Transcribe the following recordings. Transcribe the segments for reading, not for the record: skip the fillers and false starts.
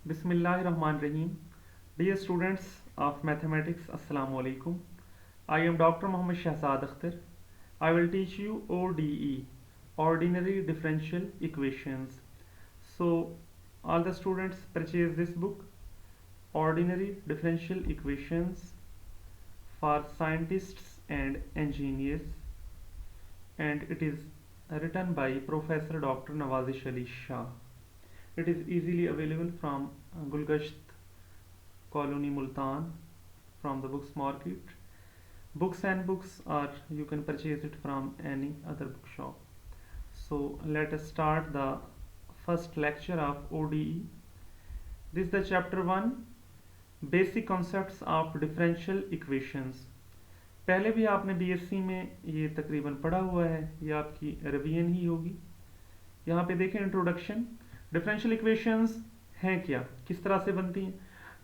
Bismillahirrahmanirrahim. Dear students of mathematics, Assalamu alaikum. I am Dr. Muhammad Shahzad Akhtar. I will teach you ODE, Ordinary Differential Equations. So, all the students purchase this book, Ordinary Differential Equations for Scientists and Engineers, and it is written by Professor Dr. Nawazish Ali Shah. It is easily available from Gulgasht Colony Multan from the books market. Books and books are you can purchase it from any other bookshop. So let us start the first lecture of ODE. This is the chapter 1, Basic Concepts of Differential Equations. पहले भी आपने BSc में ये तकरीबन पढ़ा हुआ है, ये आपकी रिवीजन ही होगी। यहाँ पे देखें इंट्रोडक्शन। डिफरेंशियल इक्वेशंस हैं क्या, किस तरह से बनती हैं?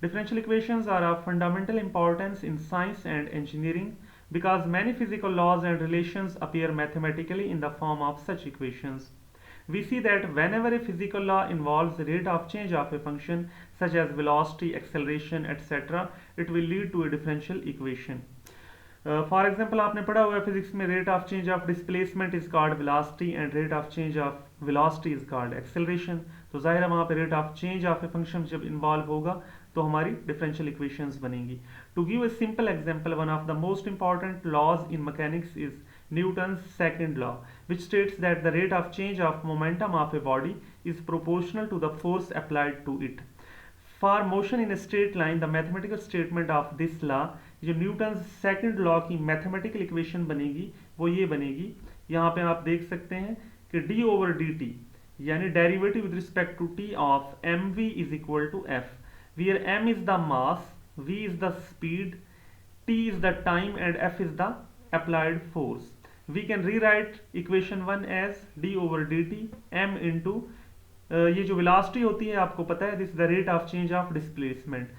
Differential equations are of fundamental importance in science and engineering because many physical laws and relations appear mathematically in the form of such equations. We see that whenever a physical law involves the rate of change of a function such as velocity, acceleration, etc., it will lead to a differential equation. For example आपने पढ़ा हुआ है physics में rate of change of displacement is called velocity and rate of change of velocity is called acceleration. तो जाहिर है वहाँ पे rate of change of a function जब इन्वॉल्व होगा तो हमारी डिफरेंशियल इक्वेशंस बनेंगी। To give a simple example, one of the most important laws in mechanics is Newton's second law, which states that the rate of change of momentum of a body is proportional to the force applied to it. For motion in a straight line, the mathematical statement of this law, जो Newton second law की mathematical equation बनेगी वो ये बनेगी, यहाँ पे आप देख सकते हैं कि d ओवर डी टी यानी derivative with respect to t of M V is equal to F, where m is the mass, v is the speed, t is the time and f is the applied force. We can rewrite equation 1 as d over dt m into ये जो velocity होती है आपको पता है, this is the rate of change of displacement.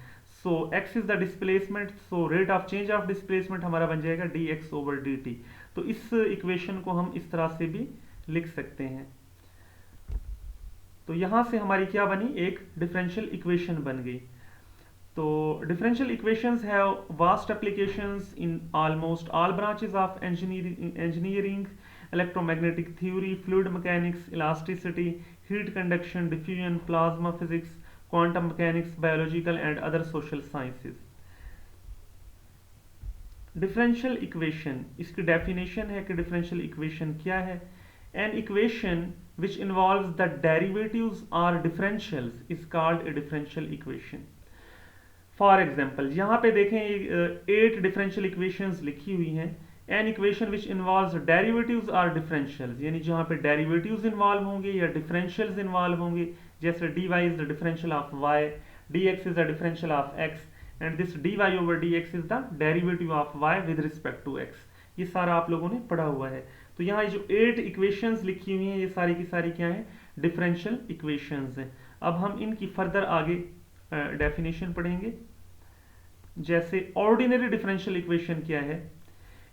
So x is the displacement, so rate of change of displacement हमारा बन जाएगा dx over dt. तो इस equation को हम इस तरह से भी लिख सकते हैं। तो यहाँ से हमारी क्या बनी, एक differential equation बन गई। तो differential equations have vast applications in almost all branches of engineering, electromagnetic theory, fluid mechanics, elasticity, heat conduction, diffusion, plasma physics, quantum mechanics, biological and other social sciences. Differential equation, इसकी definition है कि differential equation क्या है? An equation which involves the derivatives or differentials is called a differential equation. For example यहाँ पे देखें 8 differential equations लिखी हुई हैं। An equation which involves derivatives or differentials, यानी जहाँ पे डेरिवेटिव्स इन्वॉल्व होंगे या डिफरेंशियल्स इन्वॉल्व होंगे, जैसे dy is the differential of y, dx is the differential of x and this dy over dx is the derivative of y with respect to x। ये सारा आप लोगों ने पढ़ा हुआ है। तो यहाँ जो 8 इक्वेशंस लिखी हुई हैं ये सारी की सारी क्या है, डिफरेंशियल इक्वेशंस हैं। अब हम इनकी फर्दर आगे डेफिनेशन पढ़ेंगे। जैसे ऑर्डिनरी डिफरेंशियल इक्वेशन क्या है?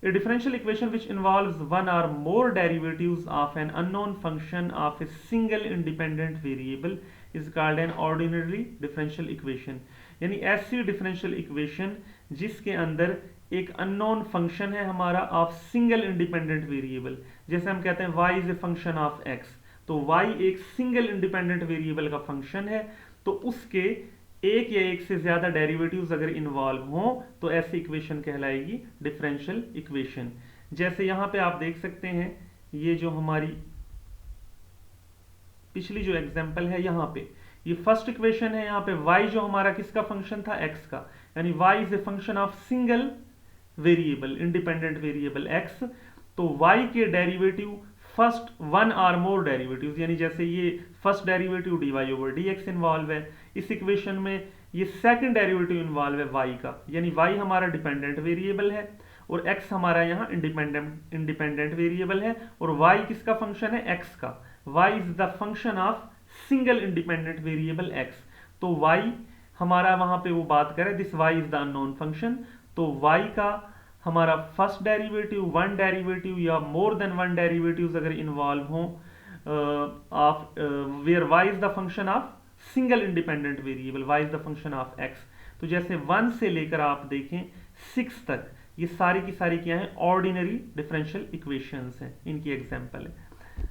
A differential equation which involves one or more derivatives of an unknown function of a single independent variable is called an ordinary differential equation. यानी ऐसी डिफरेंशियल इक्वेशन जिसके अंदर एक अननोन फंक्शन है हमारा of single independent variable. जैसे हम कहते हैं y is a function of x, तो y एक सिंगल इंडिपेंडेंट वेरिएबल का फंक्शन है, तो उसके एक या एक से ज्यादा डेरिवेटिव्स अगर इन्वॉल्व हों तो ऐसी इक्वेशन कहलाएगी डिफरेंशियल इक्वेशन। जैसे यहाँ पे आप देख सकते हैं ये जो हमारी पिछली जो एग्जांपल है, यहाँ पे ये फर्स्ट इक्वेशन है, यहाँ पे y जो हमारा किसका फंक्शन था, x का, यानी y is a function of single variable independent variable x। तो y के derivative first one or more derivatives, यानी जैसे ये फर्स्ट derivative dy over dx involve है, इस इक्वेशन में ये सेकंड डेरिवेटिव इन्वॉल्व है y का, यानी y हमारा डिपेंडेंट वेरिएबल है और x हमारा यहाँ इंडिपेंडेंट वेरिएबल है, और y किसका फंक्शन है, x का। y is the function of single independent variable x। तो y हमारा वहां पे वो बात करे, this y is the unknown function, तो y का हमारा फर्स्ट डेरिवेटिव, वन डेरिवेटिव या मोर देन वन डेरिवेटिव्स अगर इन्वॉल्व हों of where y is the function of single independent variable y is the function of x। तो जैसे 1 से लेकर आप देखें 6 तक ये सारी की सारी क्या है, ऑर्डिनरी डिफरेंशियल इक्वेशंस हैं, इनकी एग्जांपल है।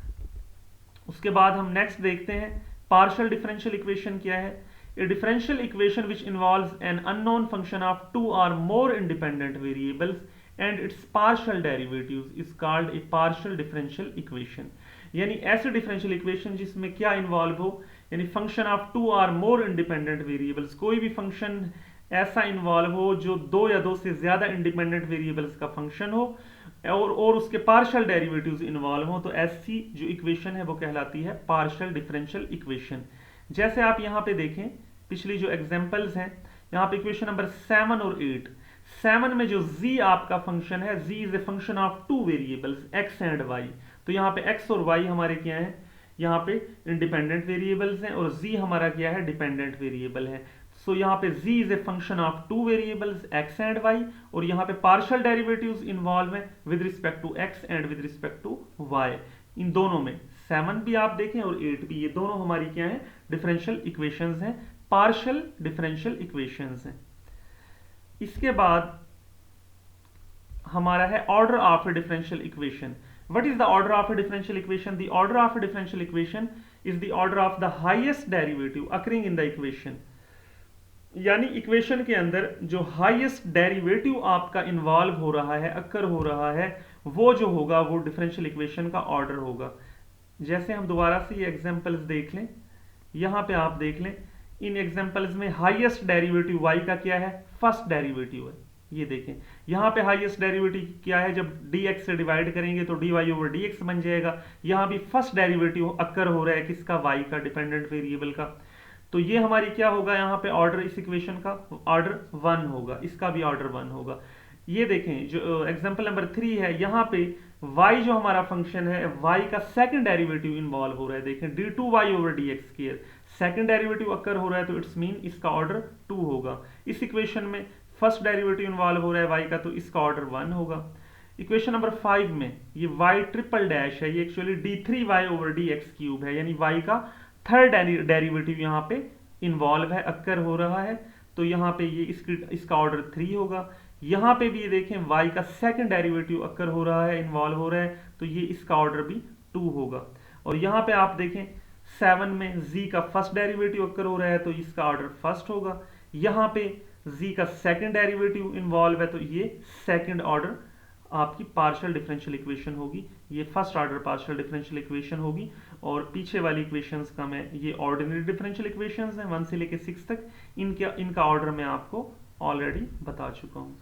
उसके बाद हम नेक्स्ट देखते हैं पार्शियल डिफरेंशियल इक्वेशन क्या है। A differential equation which involves an unknown function of two or more independent variables and its partial derivatives is called a partial differential equation। यानी ऐसे डिफरेंशियल इक्वेशन जिसमें क्या इन्वॉल्व हो, यानी फंक्शन ऑफ टू और more independent variables, कोई भी function ऐसा इन्वॉल्व हो जो दो या दो से ज्यादा इंडिपेंडेंट वेरिएबल्स का फंक्शन हो और उसके पार्शियल डेरिवेटिव्स इन्वॉल्व हो, तो ऐसी जो इक्वेशन है वो कहलाती है पार्शियल डिफरेंशियल इक्वेशन। जैसे आप यहाँ पे देखें पिछली जो एग्जांपल्स हैं, यहाँ पे इक्वेशन नंबर 7 और 8। 7 में जो z आपका फंक्शन है, z is a function of two variables x and y। तो यहाँ पे x और y हमारे क्या हैं, यहाँ पे इंडिपेंडेंट वेरिएबल्स हैं और z हमारा क्या है, डिपेंडेंट वेरिएबल है। सो यहाँ पे z is a function of two variables x and y और यहाँ पे पार्शियल डेरिवेटिव्स इन्वॉल्व है with respect to x and with respect to y। इन दोनों में 7 भी आप देखें और 8 भी, ये दोनों हमारी क्या है, डिफरेंशियल इक्वेशंस हैं, पार्शियल डिफरेंशियल इक्वेशंस हैं। इसके बाद हमारा है order of A differential equation. What is the order of A differential equation? The order of A differential equation is the order of the highest derivative occurring in the equation. यानी equation के अंदर जो highest derivative आपका involve हो रहा है, occur हो रहा है, वो जो होगा वो डिफरेंशियल इक्वेशन का ऑर्डर होगा। जैसे हम दोबारा से ये एग्जांपल्स देख लें, यहां पे आप देख लें इन एग्जांपल्स में हाईएस्ट डेरिवेटिव y का क्या है, फर्स्ट डेरिवेटिव है। ये देखें यहाँ पे हाईएस्ट डेरिवेटिव क्या है, जब dx से डिवाइड करेंगे तो dy ओवर dx बन जाएगा। यहाँ भी फर्स्ट डेरिवेटिव अक्कर हो रहा है किसका, y का, डिपेंडेंट वेरिएबल का। तो ये हमारी क्या होगा, यहाँ पे ऑर्डर इस इक्वेशन का ऑर्डर 1 होगा, इसका भी ऑर्डर 1 होगा। ये देखें जो एग्जांपल नंबर 3 है, यहाँ पे y जो हमारा फंक्शन है, y का सेकंड डेरिवेटिव इन्वॉल्व हो रहा है। देखें d2y over dx square, second derivative occur हो रहा है, तो इट्स मीन इसका ऑर्डर 2 होगा। इस इक्वेशन में फर्स्ट डेरिवेटिव इन्वॉल्व हो रहा है y का, तो इसका ऑर्डर 1 होगा। इक्वेशन नंबर 5 में ये y ट्रिपल डैश है, ये actually d3y over dx cube है, यानी y का थर्ड डेरिवेटिव यहाँ पे इन्वॉल्व है, अक्कर हो रहा है, तो यहाँ पे ये इसका ऑर्डर 3 होगा। यहाँ पे भी ये देखें y का सेकंड डेरिवेटिव अक्कर हो रहा है, इन्वॉल्व हो रहा है, तो ये इसका ऑर्डर भी 2 होगा। और यहाँ पे आप देखें 7 में z का फर्स्ट डेरिवेटिव अक्कर हो रहा है, तो इसका ऑर्डर फर्स्ट होगा। यहाँ पे z का सेकंड डेरिवेटिव इन्वॉल्व है, तो ये सेकंड ऑर्डर आपकी पार्शियल डिफरेंशियल इक्वेशन होगी, ये first order partial differential equation होगी। और पीछे वाली इक्वेशंस का मैं, ये ऑर्डिनरी डिफरेंशियल इक्वेशंस हैं 1 से लेके 6 तक, इनका ऑर्डर मैं आपको ऑलरेडी बता चुका हूँ।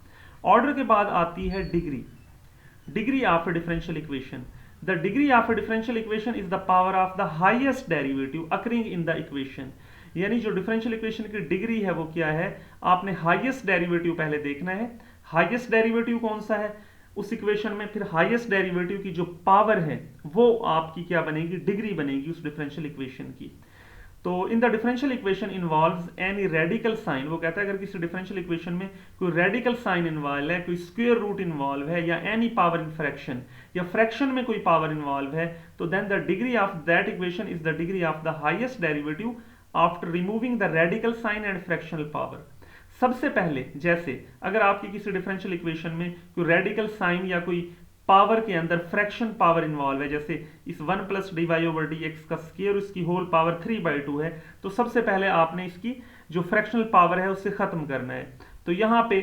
ऑर्डर के बाद आती है degree, degree of A differential equation. The degree of A differential equation is the power of the highest derivative occurring in the equation. यानी जो डिफरेंशियल इक्वेशन की डिग्री है वो क्या है, आपने हाईएस्ट डेरिवेटिव पहले देखना है। हाईएस्ट डेरिवेटिव कौन सा है उस इक्वेशन में, फिर हाईएस्ट डेरिवेटिव की जो पावर है वो आपकी क्या बनेगी, डिग्री बनेगी उस डिफरेंशियल इक्वेशन की। तो in the differential equation involves any radical sign, वो कहता है अगर किसी डिफरेंशियल इक्वेशन में कोई रेडिकल साइन इन्वॉल्व है, कोई स्क्वायर रूट इन्वॉल्व है, या एनी पावर इन फ्रैक्शन, या फ्रैक्शन में कोई पावर इन्वॉल्व है, तो then the degree of that equation is the degree of the highest derivative after removing the radical sign and fractional power. सबसे पहले जैसे अगर आपकी किसी डिफरेंशियल इक्वेशन में कोई रेडिकल साइन या कोई पावर के अंदर फ्रैक्शन पावर इन्वॉल्व है, जैसे इस 1 plus D Y over D X का स्क्वायर उसकी होल पावर 3/2 है, तो सबसे पहले आपने इसकी जो फ्रैक्शनल पावर है उससे खत्म करना है। तो यहाँ पे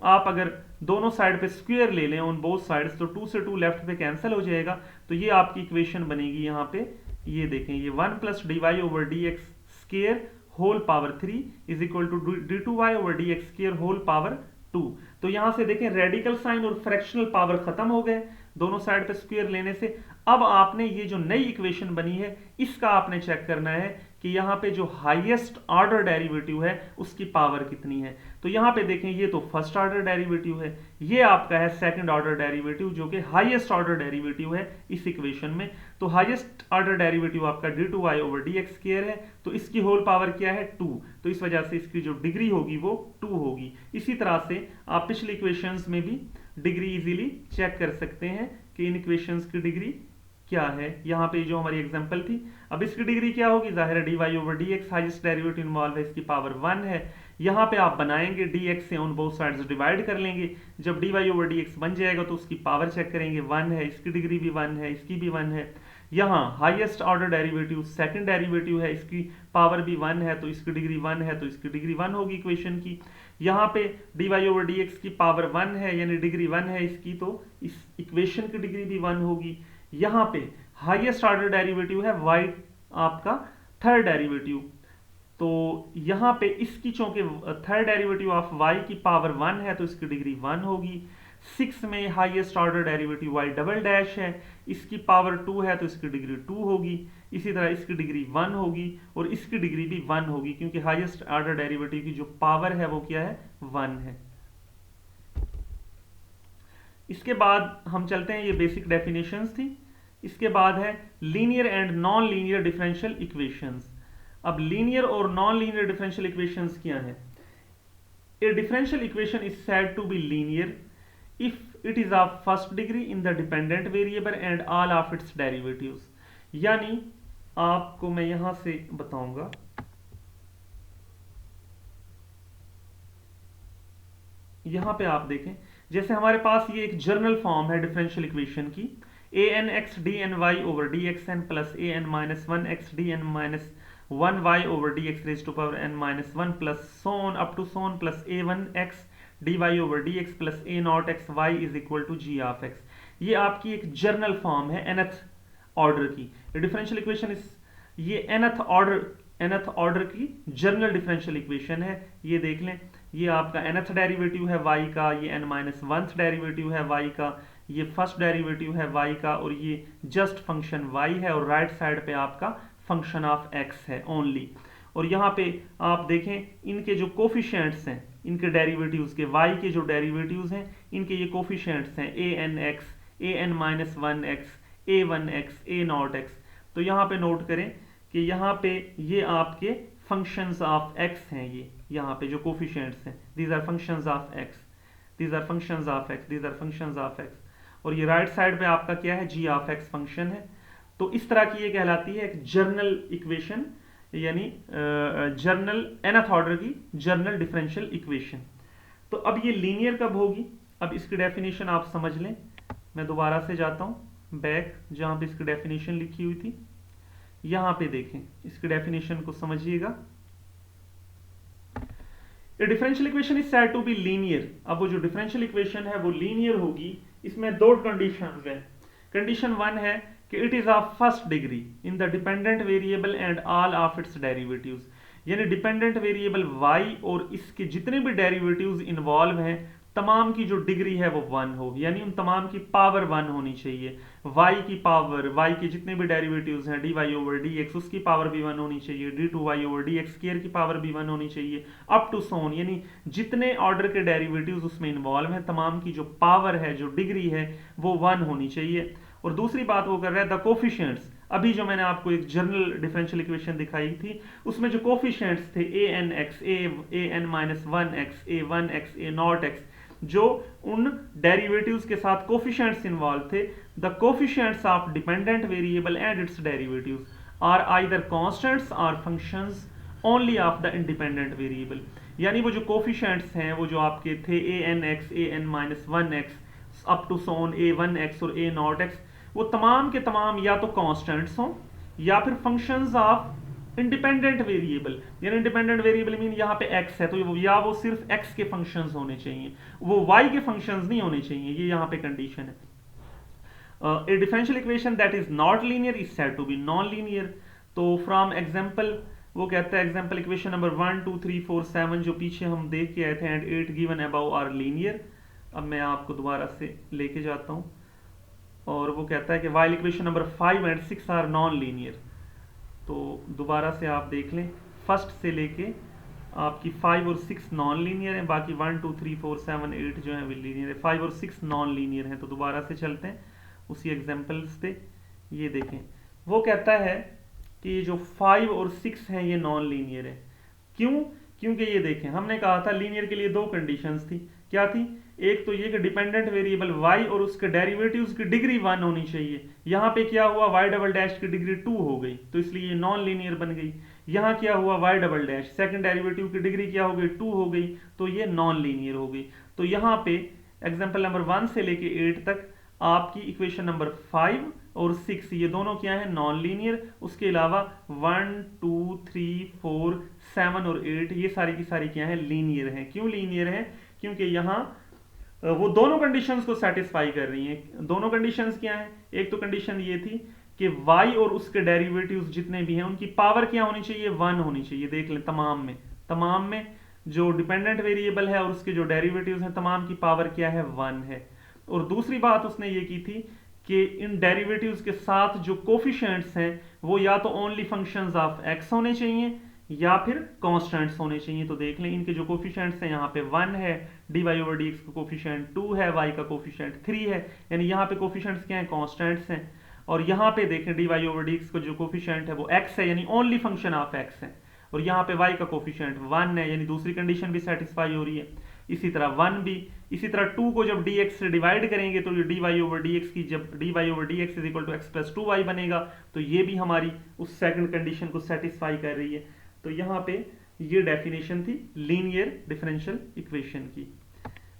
आप अगर दोनों साइड पे स्क्वायर ले लें ऑन बोथ साइड्स, तो 2 से 2 लेफ्ट पे कैंसिल हो जाएगा, तो ये आपकी इक्वेशन बनेगी। यहाँ पे ये देखें, ये 1 plus D Y over D X square whole power 3 is equal to d2y over dx square whole power 2। तो यहां से देखें रेडिकल साइन और फ्रैक्शनल पावर खत्म हो गए दोनों साइड पे स्क्वायर लेने से। अब आपने ये जो नई इक्वेशन बनी है इसका आपने चेक करना है कि यहाँ पे जो हाईएस्ट ऑर्डर डेरिवेटिव है उसकी पावर कितनी है। तो यहाँ पे देखें ये तो फर्स्ट ऑर्डर डेरिवेटिव है, ये आपका है सेकंड ऑर्डर डेरिवेटिव जो कि हाईएस्ट ऑर्डर डेरिवेटिव है इस इक्वेशन में। तो हाईएस्ट ऑर्डर डेरिवेटिव आपका d2y ओवर dx स्क्वायर है, तो इसकी होल पावर क्या है 2, तो इस वजह से इसकी जो डिग्री होगी वो 2 होगी। इसी तरह से आप पिछली इक्वेशंस में भी डिग्री इजीली चेक कर सकते हैं कि इन इक्वेशंस की डिग्री क्या है, यहाँ पे जो हमारी एग्जांपल थी। अब इसकी डिग्री क्या होगी, जाहिर है D Y over D X, highest derivative involve है, इसकी पावर 1 है। यहाँ पे आप बनाएंगे डी एक्स से ऑन बोथ साइड्स डिवाइड कर लेंगे, जब D Y over D X बन जाएगा तो उसकी पावर चेक करेंगे, 1 है, इसकी डिग्री भी 1 है, इसकी भी 1 है। यहाँ highest order derivative second derivative है, इसकी पावर भी 1 है, तो इसकी डिग्री 1 है, तो इसकी डिग्री 1 होगी इक्वेशन की। यहाँ पे D Y over D X की पावर 1 है, यानी डिग्री 1 है इसकी, तो इस इक्वेशन की डिग्री भी 1 होगी। यहाँ पे हाईएस्ट ऑर्डर डेरिवेटिव है y आपका थर्ड डेरिवेटिव, तो यहाँ पे इसकी चूंकि थर्ड डेरिवेटिव ऑफ y की पावर 1 है तो इसकी डिग्री 1 होगी। 6 में highest order derivative y double dash है, इसकी पावर 2 है तो इसकी डिग्री 2 होगी। इसी तरह इसकी डिग्री 1 होगी और इसकी डिग्री भी 1 होगी, क्योंकि हाईएस्ट ऑर्डर डेरिवेटिव की जो पावर है वो क्या है, 1 है। इसके बाद हम चलते हैं, ये बेसिक डेफिनेशंस थी। इसके बाद है linear and non linear differential equations. अब लीनियर और नॉन लीनियर डिफरेंशियल इक्वेशंस क्या है। A differential equation is said to be linear if it is of first degree in the dependent variable and all of its derivatives. यानी आपको मैं यहां से बताऊंगा, यहां पे आप देखें, जैसे हमारे पास ये एक जर्नल फॉर्म है डिफरेंशियल इक्वेशन की, a n x d n y over D x n plus a n minus 1 x d n minus 1 y over D x raise to power n minus 1 plus so on up to so on plus a 1 x d Y over D x plus a naught x y is equal to g of x. ये आपकी एक general form है nth order की differential equation. ये nth order की journal differential equation है। ये देख लें, ये आपका nth डेरिवेटिव है y का, ये n माइनस 1th डेरिवेटिव है y का, ये फर्स्ट डेरिवेटिव है y का, और ये जस्ट फंक्शन y है, और राइट साइड पे आपका फंक्शन ऑफ x है ओनली। और यहाँ पे आप देखें इनके जो कोफिशिएंट्स हैं, इनके डेरिवेटिव्स के, y के जो डेरिवेटिव्स हैं इनके ये कोफिशिएंट्स हैं a n x, a n minus 1 x, a 1 x, a naught x। तो यहाँ पे नोट करें कि यहाँ पे ये आपके फंक्शंस ऑफ x हैं, ये यहाँ पे जो कोफिशिएंट्स हैं, these are functions of x, these are functions of x, these are functions of x। और ये राइट साइड पे आपका क्या है, g ऑफ x फंक्शन है। तो इस तरह की ये कहलाती है एक जर्नल इक्वेशन, यानी जर्नल nth ऑर्डर की जर्नल डिफरेंशियल इक्वेशन। तो अब ये लीनियर कब होगी, अब इसकी डेफिनेशन आप समझ लें। मैं दोबारा से जाता हूँ बैक, जहाँ पे इसकी डेफिनेशन लिखी हुई थी, यहाँ पे देखें, इसकी डेफिनेशन को समझिएगा। A differential equation is said to be linear. अब वो जो डिफरेंशियल इक्वेशन है वो लीनियर होगी, इसमें दो कंडीशंस हैं। कंडीशन 1 है कि it is of first degree in the dependent variable and all of its derivatives, यानी डिपेंडेंट वेरिएबल y और इसके जितने भी डेरिवेटिव्स इन्वॉल्व हैं तमाम की जो डिग्री है वो 1 हो, यानी उन तमाम की पावर 1 होनी चाहिए। y की पावर, y के जितने भी डेरिवेटिव्स हैं dy ओवर dx, उसकी पावर भी 1 होनी चाहिए, d2y ओवर dx स्क्वायर की पावर भी 1 होनी चाहिए, अप टू सोन, यानी जितने ऑर्डर के डेरिवेटिव्स उसमें इन्वॉल्व हैं तमाम की जो पावर है, जो डिग्री है, वो 1 होनी चाहिए। और दूसरी बात वो कर रहा है द कोफिशिएंट्स। अभी जो मैंने आपको एक जनरल डिफरेंशियल इक्वेशन दिखाई थी उसमें जो कोफिशिएंट्स थे a n x, a n minus 1 x, a 1 x, a naught x, जो उन डेरिवेटिव्स के साथ कोफिशिएंट्स इन्वॉल्व थे, the coefficients of dependent variable and its derivatives are either constants or functions only of the independent variable. यानी वो जो coefficients हैं वो जो आपके थे a n x, a n minus 1 x up to सोन a 1 x और a नॉट x, वो तमाम के तमाम या तो कांस्टेंट्स हों या फिर फंक्शंस ऑफ इंडिपेंडेंट वेरिएबल। यानी इंडिपेंडेंट वेरिएबल मीन यहाँ पे x है तो या वो सिर्फ x के फंक्शंस होने चाहिए, वो y के फंक्शंस नहीं होने चाहिए, ये यहाँ पे कंडीशन है। A differential equation that is not linear is said to be non linear. तो फ्रॉम एग्जांपल वो कहता है एग्जांपल इक्वेशन नंबर 1 2 3 4 7 जो पीछे हम देख के आए थे and 8 given above are linear. अब मैं आपको दोबारा से लेके जाता हूँ और वो कहता है कि while equation number 5 and 6 are non linear. तो दोबारा से आप देख लें, फर्स्ट से लेके आपकी 5 और 6 नॉन लीनियर हैं, बाकी 1 2 3 4 7 8 जो है वो लीनियर है, 5 और 6 नॉन लीनियर हैं। तो दोबारा से चलते हैं उसी एग्जांपल्स पे। ये देखें, वो कहता है कि ये जो 5 और 6 हैं ये नॉन लीनियर है। क्यों? क्योंकि ये देखें, हमने कहा था लीनियर के लिए दो कंडीशंस थी। क्या थी? एक तो ये कि डिपेंडेंट वेरिएबल y और उसके डेरिवेटिव्स की डिग्री 1 होनी चाहिए। यहाँ पे क्या हुआ, y डबल डैश की डिग्री 2 हो गई, तो इसलिए ये नॉन लीनियर बन गई। यहाँ क्या हुआ, y double dash second derivative की डिग्री क्या हो गई, 2 हो गई, तो ये नॉन लीनियर हो गई। तो यहाँ पे एग्जाम्पल नंबर 1 से लेके 8 तक आपकी इक्वेशन नंबर 5 और 6 ये दोनों क्या है, नॉन लीनियर। उसके अलावा 1 2 3 4 7 और 8 ये सारी की सारी क्या है, लीनियर हैं। क्यों लीनियर हैं, क्योंकि यहाँ वो दोनों कंडीशंस को सेटिस्फाई कर रही हैं। दोनों कंडीशंस क्या हैं, एक तो कंडीशन ये थी कि y और उसके डेरिवेटिव्स जितने भी हैं उनकी पावर क्या होनी चाहिए, 1 होनी चाहिए। देख लें तमाम में जो डिपेंडेंट वेरिएबल है और उसके जो डेरिवेटिव्स हैं तमाम की पावर क्या है, 1 है। और दूसरी बात उसने ये की थी कि इन डेरिवेटिव्स के साथ जो कोफिशिएंट्स हैं वो या तो ओनली फंक्शंस ऑफ x होने चाहिए या फिर कांस्टेंट्स होने चाहिए। तो देख लें इनके जो कोफिशिएंट्स हैं, यहाँ पे 1 है, dy ओवर dx का कोफिशिएंट 2 है, y का कोफिशिएंट 3 है, यानी यहाँ पे कोफिशिएंट्स क्या हैं, कांस्टेंट्स हैं। और यहाँ पे देखें dy ओवर dx का जो कोफिशिएंट है वो x है, यानी ओनली फंक्शन ऑफ x है। और यहाँ पे y का कोफिशिएंट 1 है, यानी दूसरी कंडीशन भी सेटिस्फाई हो रही है। इसी तरह 1 भी, इसी तरह 2 को जब dx से डिवाइड करेंगे तो ये dy ओवर dx की जब dy over dx is equal to x plus 2y बनेगा, तो ये भी हमारी उस सेकंड कंडीशन को सेटिस्फाई कर रही है। तो यहाँ पे ये डेफिनेशन थी लीनियर डिफरेंशियल इक्वेशन की।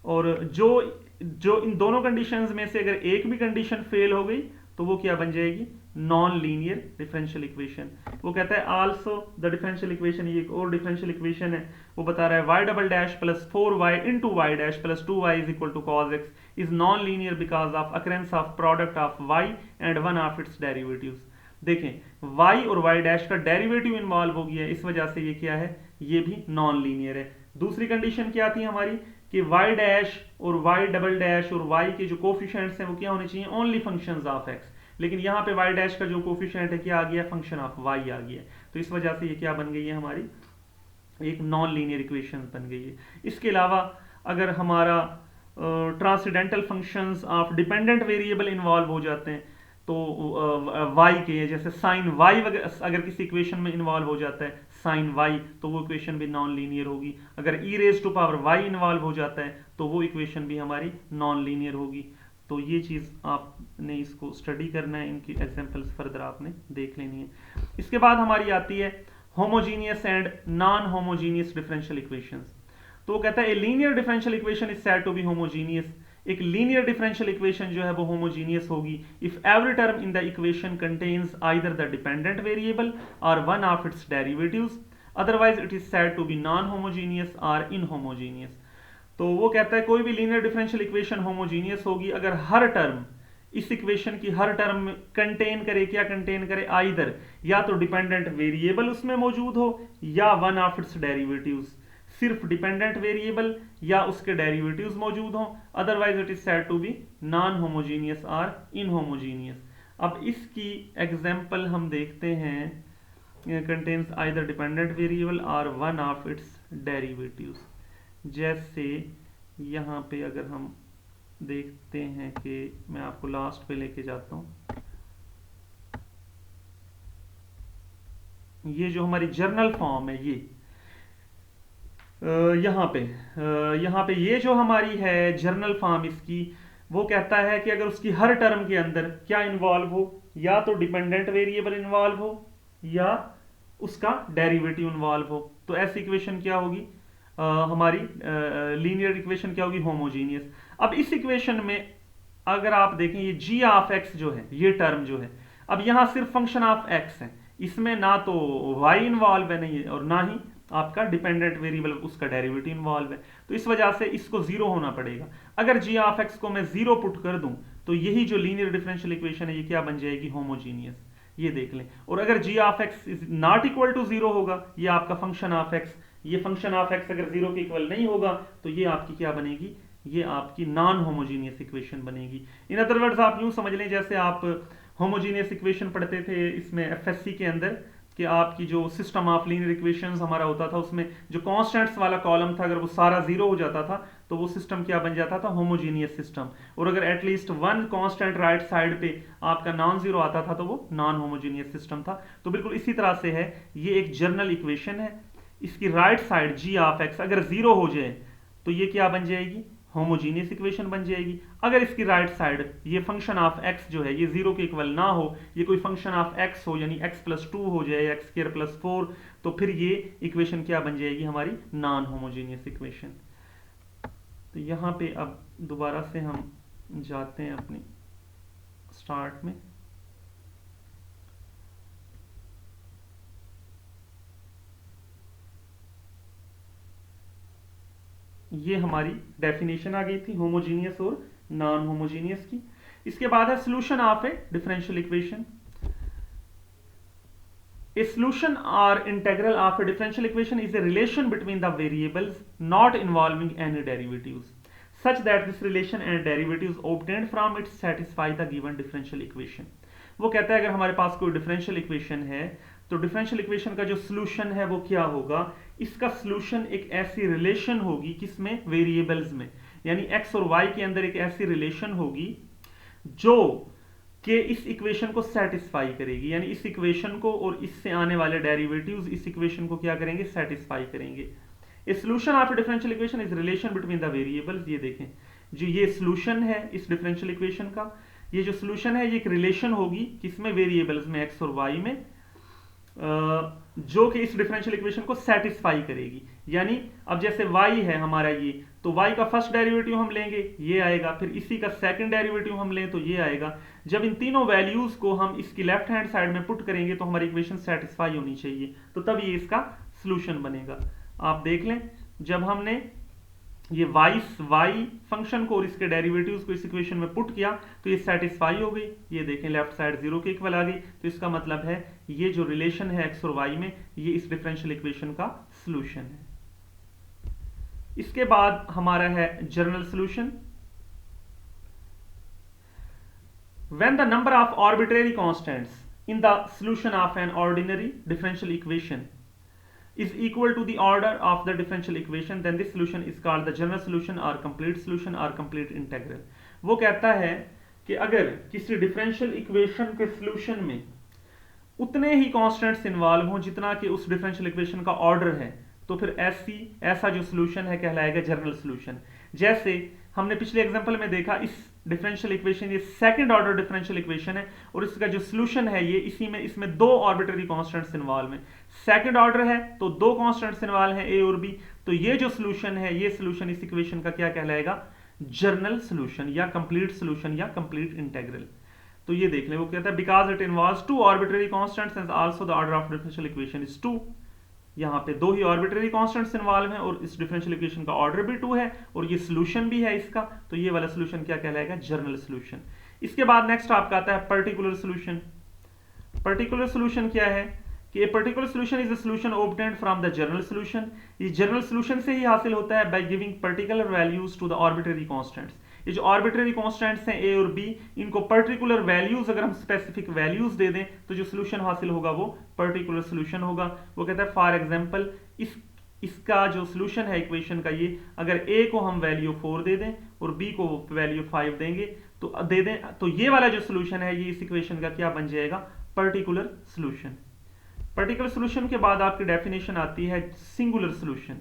और जो इन दोनों कंडीशंस में से अगर एक भी कंडीशन फेल हो गई तो वो क्या बन जाएगी, नॉन लीनियर डिफरेंशियल इक्वेशन। वो कहता है आल्सो द डिफरेंशियल इक्वेशन, ये एक और डिफरेंशियल इक्वेशन है, वो बता रहा है y double dash plus 4y into Y dash plus 2y is equal to cos x is non linear because of occurrence of product of y and one of its derivatives. देखें y और y dash का derivative involve हो गया है, इस वजह से ये क्या है, ये भी नॉन लीनियर है। दूसरी कंडीशन क्या थी हमारी कि y डैश और y डबल डैश और y के जो कोफिशिएंट्स हैं वो क्या होने चाहिए, ओनली फंक्शंस ऑफ x। लेकिन यहाँ पे y डैश का जो कोफिशिएंट है क्या आ गया, फंक्शन ऑफ y आ गया। तो इस वजह से ये क्या बन गई है, हमारी एक नॉन लीनियर इक्वेशन बन गई है। इसके अलावा अगर हमारा transcendental functions of dependent variable involve हो जाते हैं तो y के, जैसे साइन y अगर किसी इक्वेशन में इन्वॉल्व हो जाता है साइन y, तो वो इक्वेशन भी नॉन लीनियर होगी। अगर e raise to power y involve हो जाता है तो वो इक्वेशन भी हमारी नॉन लीनियर होगी। तो ये चीज़ आपने इसको स्टडी करना है, इनकी एग्जांपल्स फर्दर आपने देख लेनी है। इसके बाद हमारी आती है homogeneous and non homogeneous differential equations. तो वो कहता है a linear differential equation is said to be homogeneous. एक लीनियर डिफरेंशियल इक्वेशन जो है वो होमोजीनियस होगी if every term in the equation contains either the dependent variable और one of its derivatives, otherwise it is said to be non homogeneous और inhomogeneous. तो वो कहता है कोई भी लीनियर डिफरेंशियल इक्वेशन होमोजीनियस होगी अगर हर टर्म, इस इक्वेशन की हर टर्म कंटेन करे, क्या कंटेन करे, आइदर या तो डिपेंडेंट वेरिएबल उसमें मौजूद हो या वन ऑफ इट्स डेरिवेटिव्स, सिर्फ डिपेंडेंट वेरिएबल या उसके डेरिवेटिव्स मौजूद हों, otherwise it is said to be non homogeneous और इनहोमोजीनियस। अब इसकी एग्जांपल हम देखते हैं, कंटेन्स आइदर डिपेंडेंट वेरिएबल और वन ऑफ इट्स डेरिवेटिव्स। जैसे यहाँ पे अगर हम देखते हैं कि मैं आपको लास्ट पे लेके जाता हूँ, ये जो हमारी जर्नल फॉर्म है ये यहाँ पे ये जो हमारी है जर्नल फॉर्म इसकी, वो कहता है कि अगर उसकी हर टर्म के अंदर क्या इन्वॉल्व हो, या तो डिपेंडेंट वेरिएबल इन्वॉल्व हो या उसका डेरिवेटिव इन्वॉल्व हो, तो ऐसी इक्वेशन क्या होगी, हमारी लीनियर इक्वेशन क्या होगी, होमोजीनियस। अब इस इक्वेशन में अगर आप देखें ये g ऑफ x जो है, ये टर्म जो है, अब यहाँ सिर्फ फंक्शन ऑफ x है, इसमें ना तो y इन्वॉल्व है नहीं और ना ही आपका डिपेंडेंट वेरिएबल उसका डेरिवेटिव इन्वॉल्व है, तो इस वजह से इसको जीरो होना पड़ेगा। अगर g ऑफ x को मैं जीरो पुट कर दूं तो यही जो लीनियर डिफरेंशियल इक्वेशन है ये क्या बन जाएगी, होमोजीनियस। ये देख लें। और अगर g of x is not equal to zero होगा, ये आपका फंक्शन ऑफ x, ये फंक्शन ऑफ x अगर जीरो के इक्वल नहीं होगा तो ये आपकी क्या बनेगी, ये आपकी नॉन होमोजीनियस इक्वेशन बनेगी। इन अदर वर्ड्स आप यूं समझ लें जैसे आप होमोजीनियस इक्वेशन पढ़ते थे इसमें एफएससी के अंदर, कि आपकी जो सिस्टम ऑफ लीनियर इक्वेशंस हमारा होता था उसमें जो कांस्टेंट्स वाला कॉलम था अगर वो सारा जीरो हो जाता था तो वो सिस्टम क्या बन जाता था, होमोजीनियस सिस्टम। और अगर at least one constant right side पे आपका नॉन जीरो आता था तो वो नॉन होमोजीनियस सिस्टम था। तो बिल्कुल इसी तरह से है, ये एक जर्नल इक्वेशन है, इसकी right side g of x अगर जीरो हो जाए तो ये क्या बन जाएगी, होमोजीनियस इक्वेशन बन जाएगी। अगर इसकी राइट साइड ये फंक्शन ऑफ एक्स जो है ये 0 के इक्वल ना हो, ये कोई फंक्शन ऑफ एक्स हो यानी x+2 हो जाए, x² + 4, तो फिर ये इक्वेशन क्या बन जाएगी हमारी, नॉन होमोजीनियस इक्वेशन। तो यहाँ पे अब दोबारा से हम जाते हैं अपनी स्टार्ट में। ये हमारी डेफिनेशन आ गई थी होमोजीनियस और नॉन होमोजीनियस की। इसके बाद है solution of A differential equation. A solution or integral of a differential equation is a relation between the variables not involving any derivatives, such that this relation and derivatives obtained from it satisfy the given differential equation. वो कहता है अगर हमारे पास कोई differential equation है तो differential equation का जो सोल्यूशन है वो क्या होगा, इसका सोल्यूशन एक ऐसी रिलेशन होगी किसमें, वेरिएबल्स में, यानी x और y के अंदर एक ऐसी रिलेशन होगी जो कि इस इक्वेशन को सेटिस्फाई करेगी, यानी इस इक्वेशन को और इससे आने वाले डेरिवेटिव्स इस इक्वेशन को क्या करेंगे, सेटिस्फाई करेंगे। ए solution of A differential equation is relation between the variables. ये देखें जो ये सॉल्यूशन है इस डिफरेंशियल इक्वेशन का, ये जो सॉल्यूशन है ये एक रिलेशन होगी किसमें, वेरिएबल्स में, x और y में, जो कि इस डिफरेंशियल इक्वेशन को सेटिस्फाई करेगी। यानी अब जैसे y है हमारा ये, तो y का फर्स्ट डेरिवेटिव हम लेंगे ये आएगा, फिर इसी का सेकंड डेरिवेटिव हम लें तो ये आएगा। जब इन तीनों वैल्यूज को हम इसकी लेफ्ट हैंड साइड में पुट करेंगे तो हमारी इक्वेशन सेटिस्फाई होनी चाहिए, तो तब ये इसका सॉल्यूशन बनेगा। आप देख लें जब हमने ये y फंक्शन को और इसके डेरिवेटिव्स को इस इक्वेशन में पुट किया तो ये सेटिस्फाई हो गई। ये देखें लेफ्ट साइड 0 के इक्वल आ गई, तो इसका मतलब है ये जो रिलेशन है x और y में ये इस डिफरेंशियल इक्वेशन का सॉल्यूशन है। इसके बाद हमारा है general solution. When the number of arbitrary constants in the solution of an ordinary differential equation is equal to the order of the differential equation, then this solution is called the general solution or complete solution or complete integral. वो कहता है कि अगर किसी differential equation के solution में उतने ही constants involve हों जितना कि उस डिफरेंशियल इक्वेशन का ऑर्डर है, तो फिर ऐसा जो सॉल्यूशन है कहलाएगा जनरल सॉल्यूशन। जैसे हमने पिछले एग्जांपल में देखा, इस डिफरेंशियल इक्वेशन ये सेकंड ऑर्डर डिफरेंशियल इक्वेशन है और इसका जो सॉल्यूशन है ये इसमें दो आर्बिट्ररी कांस्टेंट्स इन्वॉल्व हैं। सेकंड ऑर्डर है तो दो कांस्टेंट्स इन्वॉल्व हैं a और b, तो ये जो सॉल्यूशन है ये सॉल्यूशन इस इक्वेशन का क्या कहलाएगा, जनरल सॉल्यूशन या कंप्लीट सॉल्यूशन या कंप्लीट इंटीग्रल। तो ये देख लें वो कहता है because it involves two arbitrary constants and also the order of differential equation is 2। यहाँ पे दो ही आर्बिट्ररी कांस्टेंट्स इन्वॉल्व हैं और इस डिफरेंशियल इक्वेशन का ऑर्डर भी 2 है और ये सॉल्यूशन भी है इसका, तो ये वाला सॉल्यूशन क्या कहलाएगा, जनरल सॉल्यूशन। इसके बाद नेक्स्ट आपका आता है पर्टिकुलर सॉल्यूशन। पर्टिकुलर सॉल्यूशन क्या है कि a particular solution is a solution obtained from the general solution। ये जनरल सॉल्यूशन से ही हासिल होता है by giving particular values to the arbitrary constants। ये जो आर्बिट्ररी कांस्टेंट्स हैं a और b, इनको पर्टिकुलर वैल्यूज अगर हम स्पेसिफिक वैल्यूज दे दें तो जो सॉल्यूशन हासिल होगा वो पर्टिकुलर सॉल्यूशन होगा। वो कहता है फॉर एग्जांपल इसका जो सॉल्यूशन है इक्वेशन का, ये अगर a को हम वैल्यू 4 दे दें और b को वैल्यू 5 देंगे तो ये वाला जो सॉल्यूशन है ये इस इक्वेशन का क्या बन जाएगा, पर्टिकुलर सॉल्यूशन। पर्टिकुलर सॉल्यूशन के बाद आपकी डेफिनेशन आती है singular solution.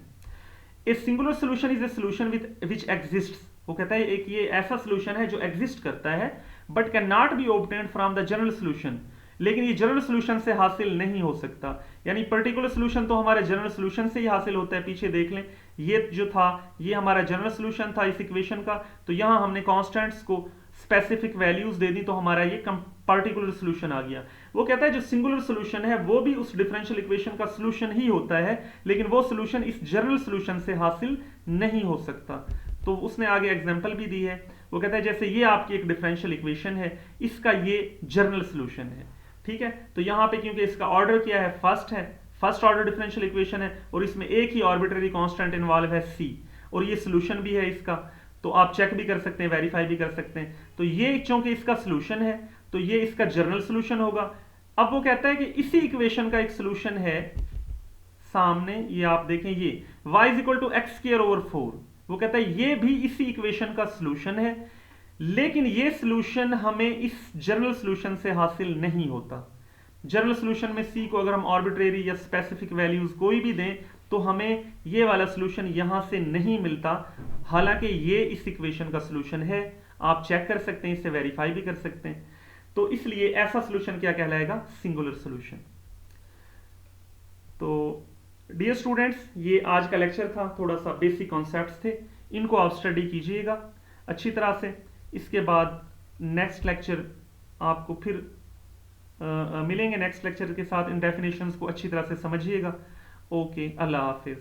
A singular solution is a solution which exists. वो कहता है एक ये ऐसा सॉल्यूशन है जो एग्जिस्ट करता है but can not be obtained from the general solution, लेकिन ये जनरल सॉल्यूशन से हासिल नहीं हो सकता। यानी पर्टिकुलर सॉल्यूशन तो हमारे जनरल सॉल्यूशन से ही हासिल होता है। पीछे देख लें ये जो था ये हमारा जनरल सॉल्यूशन था इस इक्वेशन का, तो यहां हमने कांस्टेंट्स को स्पेसिफिक वैल्यूज दे दी तो हमारा ये पर्टिकुलर सॉल्यूशन आ गया। वो कहता है जो सिंगुलर सॉल्यूशन है वो भी उस डिफरेंशियल इक्वेशन का सॉल्यूशन ही होता है, लेकिन वो सॉल्यूशन इस जनरल सॉल्यूशन से हासिल नहीं हो सकता। तो उसने आगे एग्जांपल भी दी है। वो कहता है जैसे ये आपकी एक डिफरेंशियल इक्वेशन है, इसका ये जनरल सॉल्यूशन है, ठीक है। तो यहाँ पे क्योंकि इसका ऑर्डर क्या है, फर्स्ट ऑर्डर डिफरेंशियल इक्वेशन है और इसमें एक ही आर्बिट्ररी कांस्टेंट इन्वॉल्व है c, और ये सॉल्यूशन भी है इसका, तो आप चेक भी कर सकते हैं, वेरीफाई भी कर सकते हैं। तो ये चूंकि इसका सॉल्यूशन है तो ये इसका जनरल सॉल्यूशन होगा। अब वो कहता है कि इसी इक्वेशन का एक सॉल्यूशन है सामने, ये आप देखें ये y = x²/4। वो कहता है ये भी इसी इक्वेशन का सॉल्यूशन है, लेकिन ये सॉल्यूशन हमें इस जनरल सॉल्यूशन से हासिल नहीं होता। जनरल सॉल्यूशन में c को अगर हम आर्बिट्रेरी या स्पेसिफिक वैल्यूज कोई भी दें तो हमें ये वाला सॉल्यूशन यहां से नहीं मिलता। हालांकि ये इस इक्वेशन का सोल्यूशन है, आप चेक कर सकते हैं, इससे वेरीफाई भी कर सकते हैं। तो इसलिए ऐसा सोल्यूशन क्या कहलाएगा? Singular solution. तो डियर स्टूडेंट्स, ये आज का लेक्चर था, थोड़ा सा बेसिक कॉन्सेप्ट्स थे, इनको आप स्टडी कीजिएगा अच्छी तरह से। इसके बाद नेक्स्ट लेक्चर आपको फिर मिलेंगे नेक्स्ट लेक्चर के साथ। इन डेफिनेशंस को अच्छी तरह से समझिएगा। ओके, अल्लाह हाफिज़।